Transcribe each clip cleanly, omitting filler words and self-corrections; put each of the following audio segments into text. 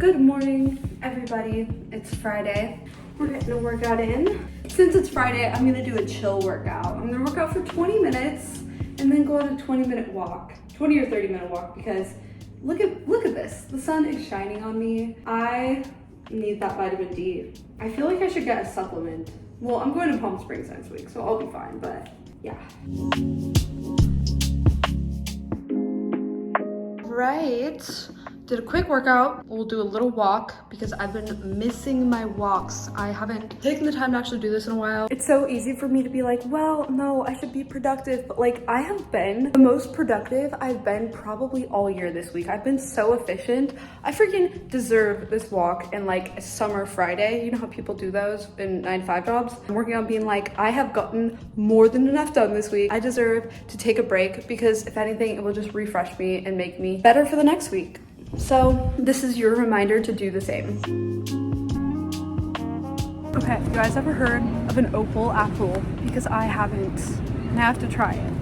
Good morning, everybody. It's Friday. We're getting a workout in. Since it's Friday, I'm gonna do a chill workout. I'm gonna work out for 20 minutes and then go on a 20-minute walk, 20 or 30-minute walk, because look at this. The sun is shining on me. I need that vitamin D. I feel like I should get a supplement. Well, I'm going to Palm Springs next week, so I'll be fine, but yeah. Right. Did a quick workout. We'll do a little walk because I've been missing my walks. I haven't taken the time to actually do this in a while. It's so easy for me to be like, well, no, I should be productive. But like, I have been the most productive I've been probably all year this week. I've been so efficient. I freaking deserve this walk and like a summer Friday. You know how people do those in 9-to-5 jobs? I'm working on being like, I have gotten more than enough done this week. I deserve to take a break because if anything, it will just refresh me and make me better for the next week. So this is your reminder to do the same. Okay, you guys ever heard of an opal apple? Because I haven't, and I have to try it.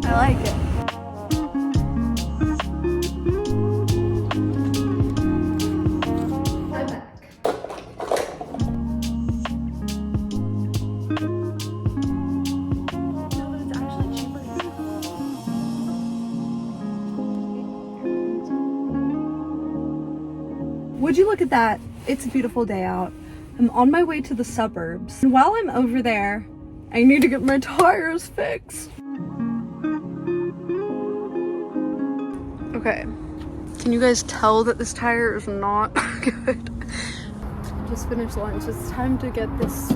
I like it. I'm back. No, but it's actually cheaper. Would you look at that? It's a beautiful day out. I'm on my way to the suburbs. And while I'm over there, I need to get my tires fixed. Okay. Can you guys tell that this tire is not good? Just finished lunch. It's time to get this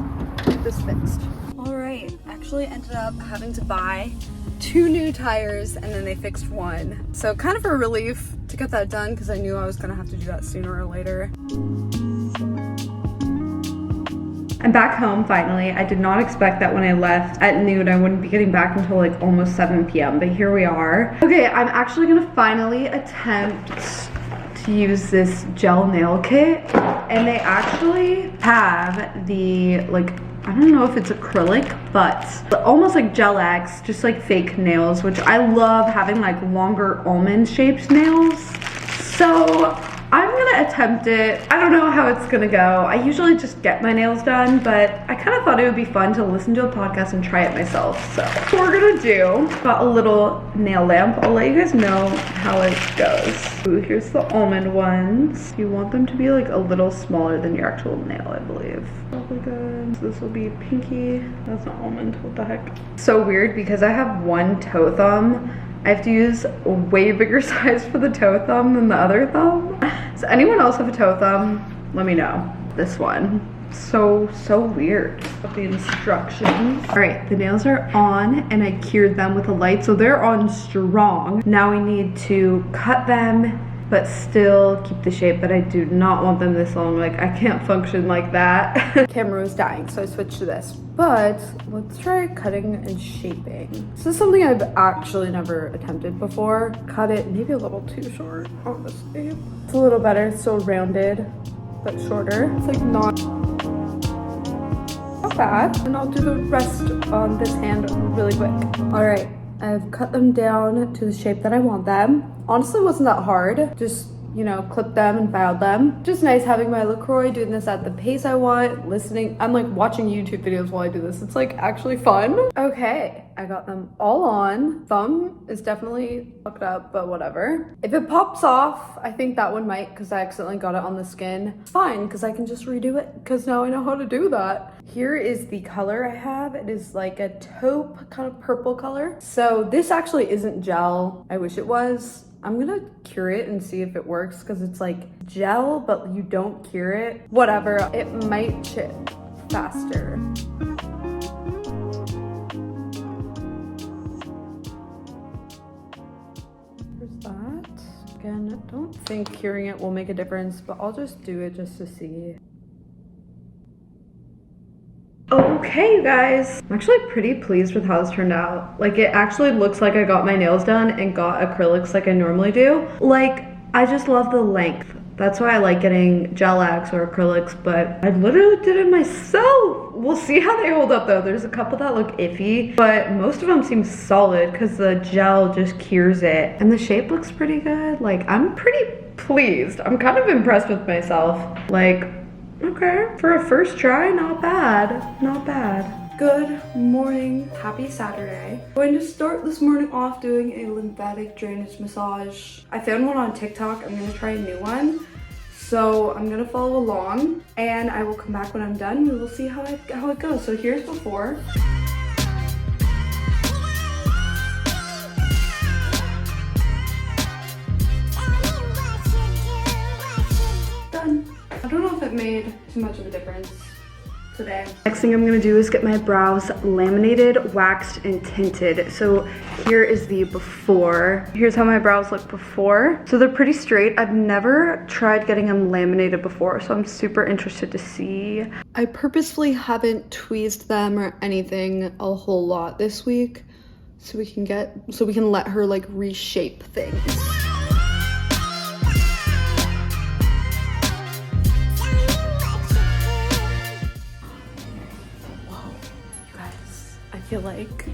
fixed. All right. Actually ended up having to buy 2 new tires and then they fixed one. So kind of a relief to get that done because I knew I was gonna have to do that sooner or later. I'm back home finally. I did not expect that when I left at noon I wouldn't be getting back until like almost 7 p.m. but here we are. Okay, I'm actually gonna finally attempt to use this gel nail kit, and they actually have the like, I don't know if it's acrylic, but almost like gel X, just like fake nails, which I love having like longer almond shaped nails. So I'm gonna attempt it. I don't know how it's gonna go. I usually just get my nails done, but I kind of thought it would be fun to listen to a podcast and try it myself. So what we're gonna do, got a little nail lamp. I'll let you guys know how it goes. Ooh, here's the almond ones. You want them to be like a little smaller than your actual nail, I believe. Probably good. So this will be pinky. That's not almond, what the heck? So weird because I have one toe thumb. I have to use a way bigger size for the toe thumb than the other thumb. Does anyone else have a toe thumb? Let me know. This one. So weird. The instructions. All right, the nails are on and I cured them with a light, so they're on strong. Now we need to cut them, but still keep the shape, but I do not want them this long. Like, I can't function like that. Camera was dying, so I switched to this. But let's try cutting and shaping. This is something I've actually never attempted before. Cut it maybe a little too short, honestly. It's a little better, it's still rounded, but shorter. It's like not bad. And I'll do the rest on this hand really quick. All right. I've cut them down to the shape that I want them. Honestly, it wasn't that hard. Just, you know, clipped them and filed them. Just nice having my LaCroix, doing this at the pace I want, listening. I'm like watching YouTube videos while I do this. It's like actually fun. Okay, I got them all on. Thumb is definitely fucked up, but whatever. If it pops off, I think that one might because I accidentally got it on the skin. It's fine because I can just redo it because now I know how to do that. Here is the color I have. It is like a taupe kind of purple color. So this actually isn't gel. I wish it was. I'm gonna cure it and see if it works because it's like gel, but you don't cure it. Whatever, it might chip faster. There's that. Again, I don't think curing it will make a difference, but I'll just do it just to see. Okay, you guys, I'm actually pretty pleased with how this turned out. Like, it actually looks like I got my nails done and got acrylics like I normally do. Like, I just love the length. That's why I like getting gel X or acrylics, but I literally did it myself. We'll see how they hold up though. There's a couple that look iffy, but most of them seem solid because the gel just cures it. And the shape looks pretty good. Like, I'm pretty pleased. I'm kind of impressed with myself. Like, okay, for a first try, not bad, not bad. Good morning, happy Saturday. I'm going to start this morning off doing a lymphatic drainage massage. I found one on TikTok. I'm gonna try a new one. So I'm gonna follow along and I will come back when I'm done. We will see how it goes. So here's before. Done. I don't know if it made too much of a difference today. Next thing I'm gonna do is get my brows laminated, waxed, and tinted. So here is the before. Here's how my brows look before. So they're pretty straight. I've never tried getting them laminated before, so I'm super interested to see. I purposefully haven't tweezed them or anything a whole lot this week, so we can let her like reshape things. I feel like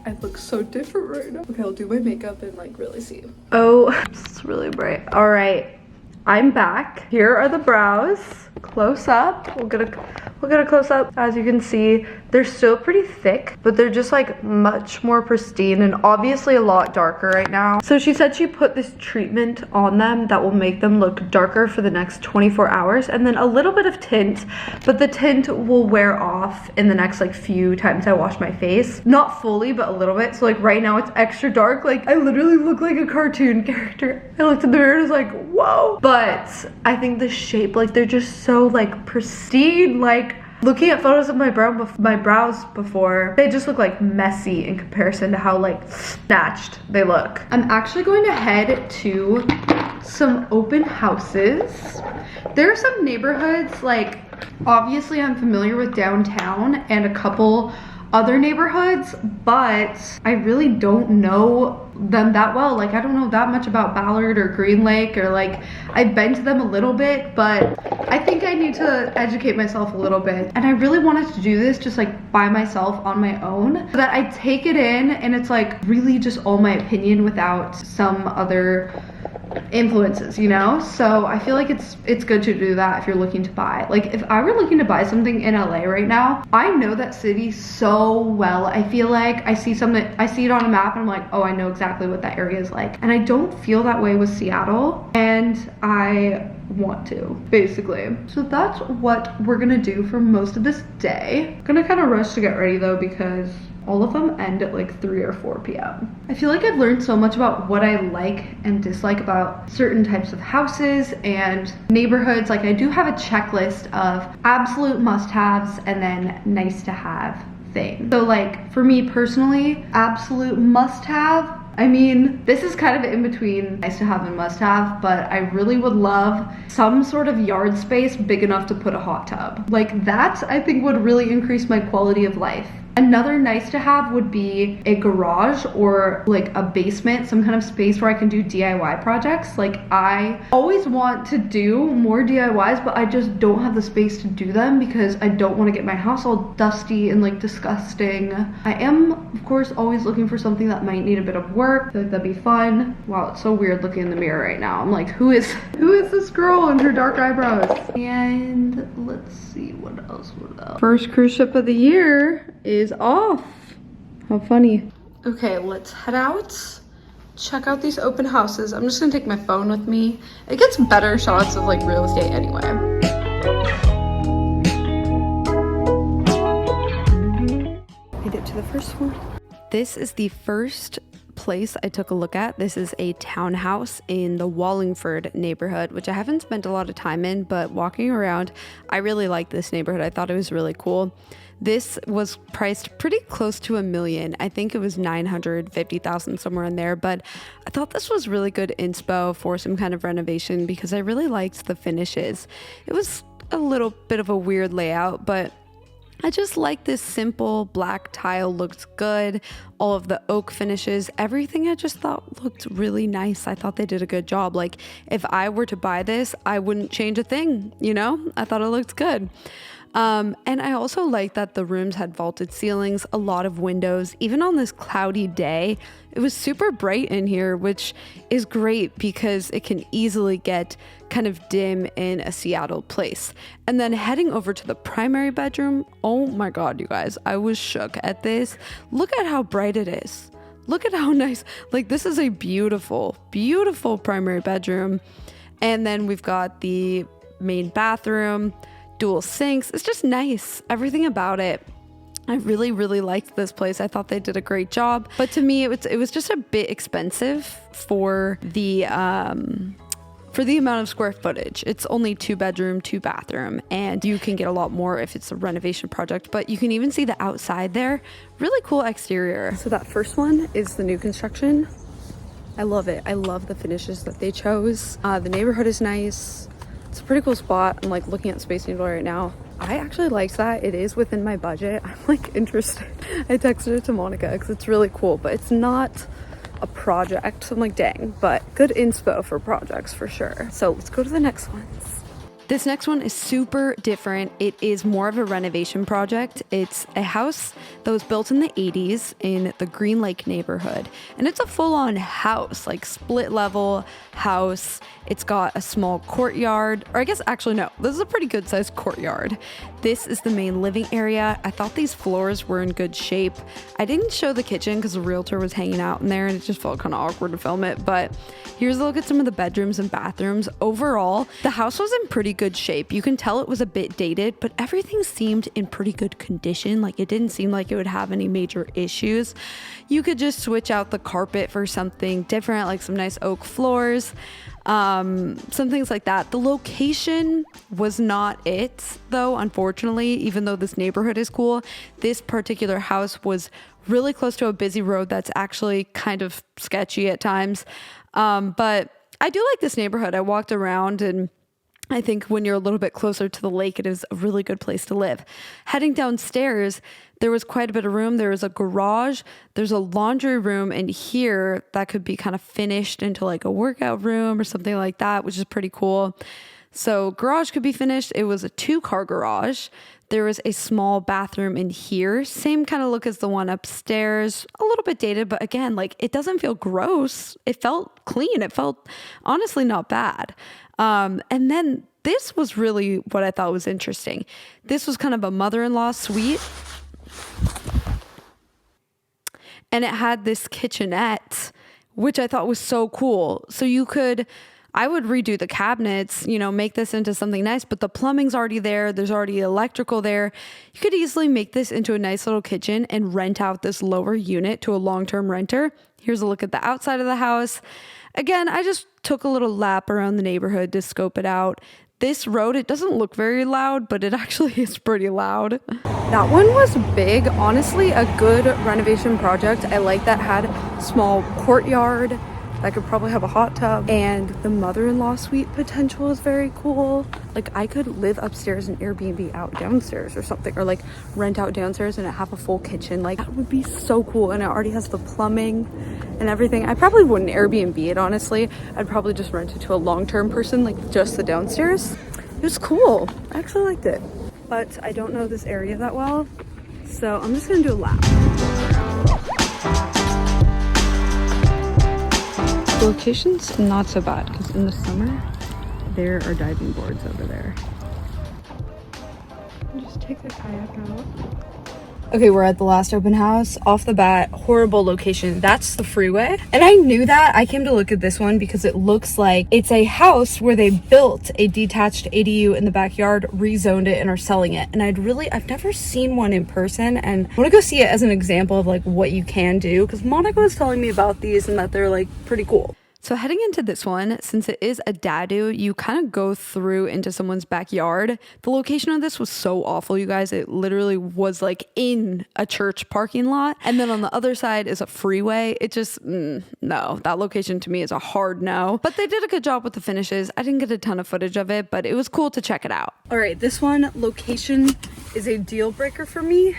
I look so different right now. Okay, I'll do my makeup and like really see. Oh, it's really bright. All right, I'm back. Here are the brows. Close up. We'll get a close up. As you can see, they're still pretty thick, but they're just like much more pristine and obviously a lot darker right now. So she said she put this treatment on them that will make them look darker for the next 24 hours and then a little bit of tint, but the tint will wear off in the next like few times I wash my face. Not fully, but a little bit. So like right now it's extra dark. Like I literally look like a cartoon character. I looked in the mirror and was like, whoa. But I think the shape, like they're just so like pristine. Like looking at photos of my brows before, they just look like messy in comparison to how like snatched they look. I'm actually going to head to some open houses. There are some neighborhoods, like obviously I'm familiar with downtown and a couple other neighborhoods, but I really don't know them that well. Like I don't know that much about Ballard or Greenlake, or like I've been to them a little bit, but I think I need to educate myself a little bit. And I really wanted to do this just like by myself on my own, so that I take it in and it's like really just all my opinion without some other influences, you know? So I feel like it's good to do that if you're looking to buy. Like if I were looking to buy something in LA right now, I know that city so well. I feel like I see it on a map and I'm like, oh, I know exactly what that area is like. And I don't feel that way with Seattle, and I want to, basically. So that's what we're gonna do for most of this day. I'm gonna kind of rush to get ready though, because all of them end at like 3 or 4 p.m. I feel like I've learned so much about what I like and dislike about certain types of houses and neighborhoods. Like I do have a checklist of absolute must-haves and then nice-to-have things. So like for me personally, absolute must-have, I mean, this is kind of in between nice to have and must have, but I really would love some sort of yard space big enough to put a hot tub. Like that, I think would really increase my quality of life. Another nice to have would be a garage or like a basement, some kind of space where I can do DIY projects. Like I always want to do more DIYs, but I just don't have the space to do them because I don't want to get my house all dusty and like disgusting. I am, of course, always looking for something that might need a bit of work. I feel like that'd be fun. Wow, it's so weird looking in the mirror right now. I'm like, who is this girl and her dark eyebrows? And let's see, what else? First cruise ship of the year is off. How funny. Okay, let's head out. Check out these open houses. I'm just gonna take my phone with me. It gets better shots of like real estate anyway. Made it to the first one. This is the first place I took a look at. This is a townhouse in the Wallingford neighborhood, which I haven't spent a lot of time in, but walking around, I really like this neighborhood. I thought it was really cool. This was priced pretty close to $1 million. I think it was 950,000, somewhere in there, but I thought this was really good inspo for some kind of renovation because I really liked the finishes. It was a little bit of a weird layout, but I just like this simple black tile, looked good. All of the oak finishes, everything I just thought looked really nice. I thought they did a good job. Like if I were to buy this, I wouldn't change a thing, you know? I thought it looked good. And I also like that the rooms had vaulted ceilings, a lot of windows. Even on this cloudy day, it was super bright in here, which is great because it can easily get kind of dim in a Seattle place. And then heading over to the primary bedroom, oh my God, you guys, I was shook at this. Look at how bright it is. Look at how nice, like this is a beautiful, beautiful primary bedroom. And then we've got the main bathroom, dual sinks. It's just nice. Everything about it. I really, really liked this place. I thought they did a great job. But to me, it was just a bit expensive for the amount of square footage. It's only 2-bedroom, 2-bathroom, and you can get a lot more if it's a renovation project. But you can even see the outside there. Really cool exterior. So that first one is the new construction. I love it. I love the finishes that they chose. The neighborhood is nice. It's a pretty cool spot. I'm like looking at Space Needle right now. I actually liked that. It is within my budget. I'm like interested. I texted it to Monica because it's really cool, but it's not a project. So I'm like, dang, but good inspo for projects for sure. So let's go to the next ones. This next one is super different. It is more of a renovation project. It's a house that was built in the 80s in the Greenlake neighborhood. And it's a full-on house, like split level house. It's got a small courtyard, or I guess actually no, this is a pretty good sized courtyard. This is the main living area. I thought these floors were in good shape. I didn't show the kitchen because the realtor was hanging out in there and it just felt kind of awkward to film it. But here's a look at some of the bedrooms and bathrooms. Overall, the house was in pretty good shape. You can tell it was a bit dated, but everything seemed in pretty good condition. Like it didn't seem like it would have any major issues. You could just switch out the carpet for something different, like some nice oak floors. Some things like that. The location was not it though, unfortunately, even though this neighborhood is cool. This particular house was really close to a busy road that's actually kind of sketchy at times. But I do like this neighborhood. I walked around and I think when you're a little bit closer to the lake, it is a really good place to live. Heading downstairs, there was quite a bit of room. There was a garage, there's a laundry room in here that could be kind of finished into like a workout room or something like that, which is pretty cool. So garage could be finished. It was a 2-car garage. There was a small bathroom in here. Same kind of look as the one upstairs. A little bit dated, but again, like it doesn't feel gross. It felt clean. It felt honestly not bad. And then this was really what I thought was interesting. This was kind of a mother-in-law suite. And it had this kitchenette, which I thought was so cool. So I would redo the cabinets, make this into something nice, but the plumbing's already there. There's already electrical there. You could easily make this into a nice little kitchen and rent out this lower unit to a long-term renter. Here's a look at the outside of the house. Again, I just took a little lap around the neighborhood to scope it out. This road, it doesn't look very loud, but it actually is pretty loud. That one was big. Honestly, a good renovation project. I like that had small courtyard. That could probably have a hot tub, and the mother-in-law suite potential is very cool. Like I could live upstairs and Airbnb out downstairs or something, or like rent out downstairs and have a full kitchen. Like that would be so cool. And it already has the plumbing and everything. I probably wouldn't Airbnb it, honestly. I'd probably just rent it to a long-term person, like just the downstairs. It was cool. I actually liked it, but I don't know this area that well, so I'm just gonna do a lap. The location's not so bad because in the summer there are diving boards over there. Just take the kayak out. Okay, we're at the last open house. Off the bat, horrible location. That's the freeway. And I knew that. I came to look at this one because it looks like it's a house where they built a detached ADU in the backyard, rezoned it, and are selling it. And I've never seen one in person, and I want to go see it as an example of like what you can do, because Monica was telling me about these and that they're like pretty cool. So heading into this one, since it is a dadu, you kind of go through into someone's backyard. The location of this was so awful, you guys. It literally was like in a church parking lot. And then on the other side is a freeway. It just, no, that location to me is a hard no. But they did a good job with the finishes. I didn't get a ton of footage of it, but it was cool to check it out. All right, this one, location is a deal breaker for me.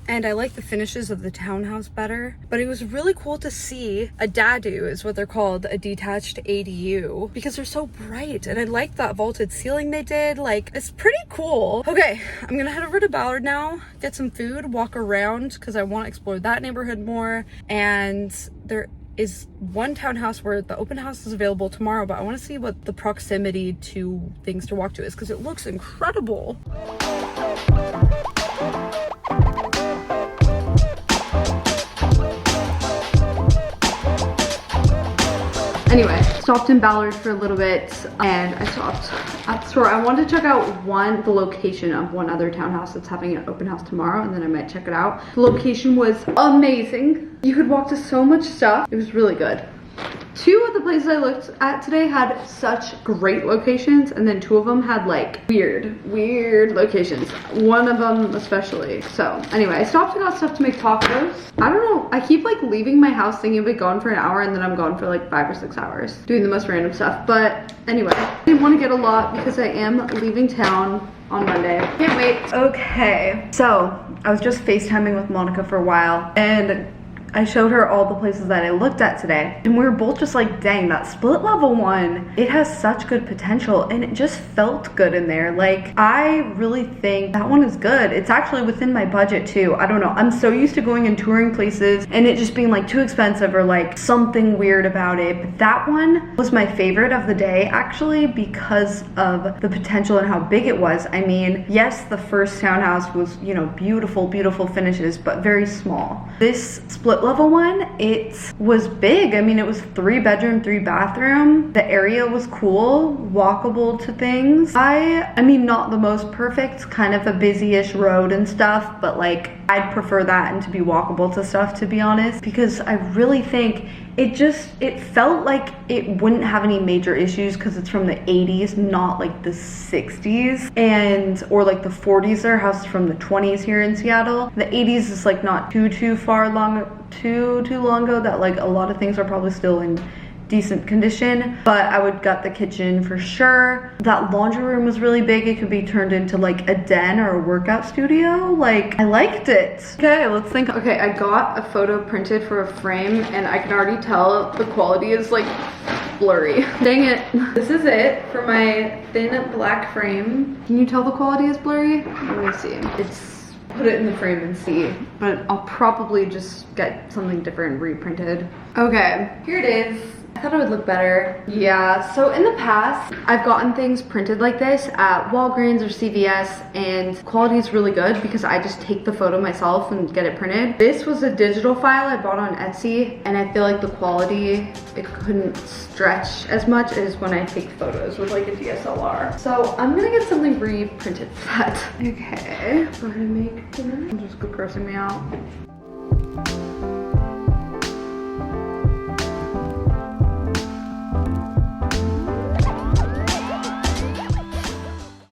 and I like the finishes of the townhouse better, but it was really cool to see a dadu is what they're called, a detached ADU, because they're so bright, and I like that vaulted ceiling they did. Like, it's pretty cool. Okay, I'm gonna head over to Ballard now, get some food, walk around because I want to explore that neighborhood more. And there is one townhouse where the open house is available tomorrow, but I want to see what the proximity to things to walk to is because it looks incredible. Anyway, stopped in Ballard for a little bit and I stopped at the store. I wanted to check out the location of one other townhouse that's having an open house tomorrow, and then I might check it out. The location was amazing. You could walk to so much stuff. It was really good. Two of the places I looked at today had such great locations, and then two of them had like weird locations. One of them especially. So anyway, I stopped and got stuff to make tacos. I don't know, I keep like leaving my house thinking I'll be gone for an hour, and then I'm gone for like 5 or 6 hours doing the most random stuff. But anyway, I didn't want to get a lot because I am leaving town on Monday. Can't wait. Okay, so I was just FaceTiming with Monica for a while, and I showed her all the places that I looked at today, and we were both just like, dang, that split level one, it has such good potential, and it just felt good in there. Like, I really think that one is good. It's actually within my budget too. I don't know, I'm so used to going and touring places and it just being like too expensive or like something weird about it, but that one was my favorite of the day actually because of the potential and how big it was. I mean, yes, the first townhouse was, you know, beautiful finishes, but very small. This split level one, it was big. I mean, it was 3 bedroom, 3 bathroom. The area was cool, walkable to things. I mean, not the most perfect, kind of a busy-ish road and stuff, but like, I'd prefer that and to be walkable to stuff, to be honest, because I really think it felt like it wouldn't have any major issues because it's from the 80s, not like the 60s or like the 40s. There are houses from the 20s here in Seattle. The 80s is like not too long ago that like a lot of things are probably still in decent condition, but I would gut the kitchen for sure. That laundry room was really big. It could be turned into like a den or a workout studio. Like, I liked it. Okay, let's think. Okay, I got a photo printed for a frame and I can already tell the quality is like blurry. Dang it. This is it for my thin black frame. Can you tell the quality is blurry? Let me see. Put it in the frame and see, but I'll probably just get something different reprinted. Okay, here it is. I thought it would look better. Yeah, so in the past, I've gotten things printed like this at Walgreens or CVS, and quality is really good because I just take the photo myself and get it printed. This was a digital file I bought on Etsy, and I feel like the quality, it couldn't stretch as much as when I take photos with like a DSLR. So I'm gonna get something reprinted for that. Okay, we're gonna make dinner. It's just grossing me out.